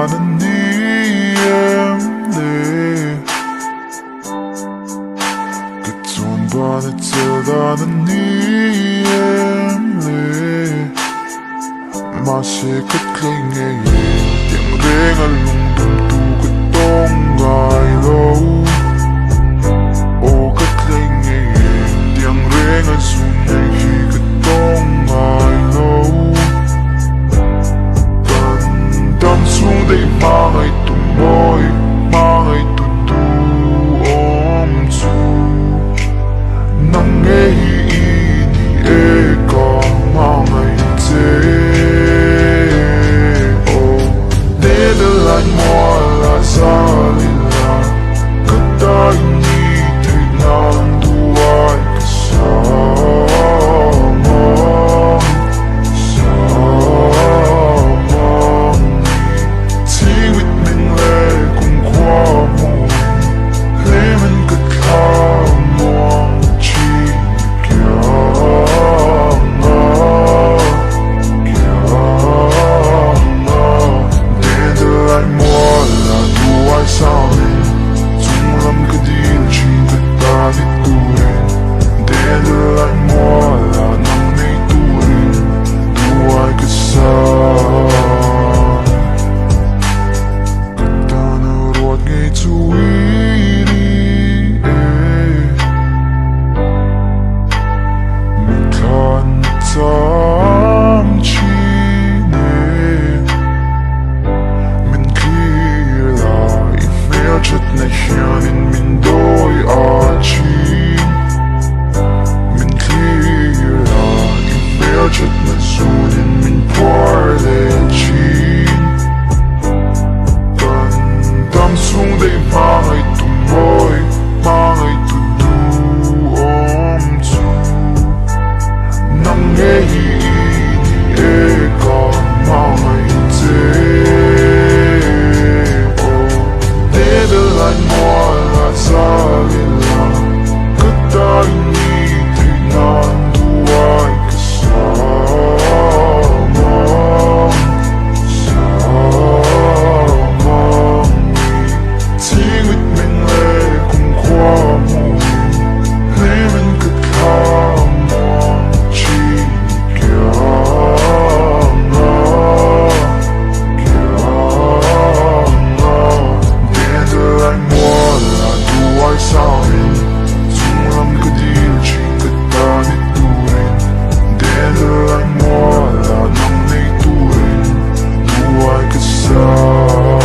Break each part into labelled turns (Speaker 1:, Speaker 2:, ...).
Speaker 1: 나는 니엠네 그전 반했잖아는 니엠네 맛이 끝링에 tiếng reng lung tum tu cái tông gai lâu ô cất lên nghe tiếng reng sun nhảy khi cái tông gai lâu tận tâm xuống đây mang ai tung môi mang ai tu tu ôm chu nắng nghe hi đi e có mang ai chế Nederland moala zalila Kada ini tignan duay kasama Samang Tiwit min le kung kwa mo Lemen katlamang chikyanga Lại mua là đu ai sao lên Trung lâm cái điên chuyện tất ta biết tu lên Để lại mua là nằm này tu lên đu ai cái sao Cái ta nở ruột ngay chú ý đi Mình thân tâm chi chất này khiến mình đôi ở chín mình khi là email chất này dù nên mình qua lên chín cần tâm xuống đây mang ai tung môi mang ai tu tu ôm chu nắng nghe hi đi e còn mang ai dễ Nederland moala zalila Kada ini tignan duay kasama Samang Tiwit min le kung kwa mo Lemen katlamang chikyanga Lại mua là đu ai sao lên Trung lâm cái điên chuyện cái ta biết tu lên Để lại mua là năm nay tu lên đu ai cái sao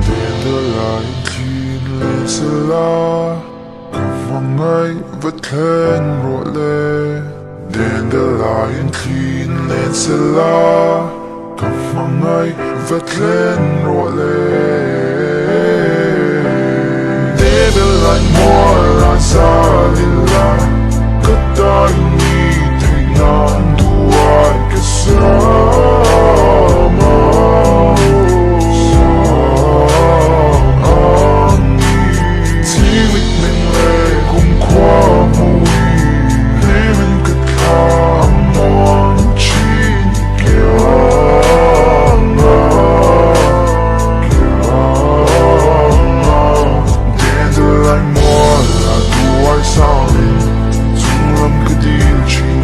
Speaker 1: Để lại thiên lên sẽ là Cả vòng ấy vất lên rộ lê Để lại thiên lên sẽ là Cả vòng ấy vất lên rộ lê Nederland moala zalila Kada ini tignan duay kasama Tiwit min le kung kwa mo Lemen katlamang chikyanga Lại mua là đu ai sao lên Trung lâm cái điên chuyện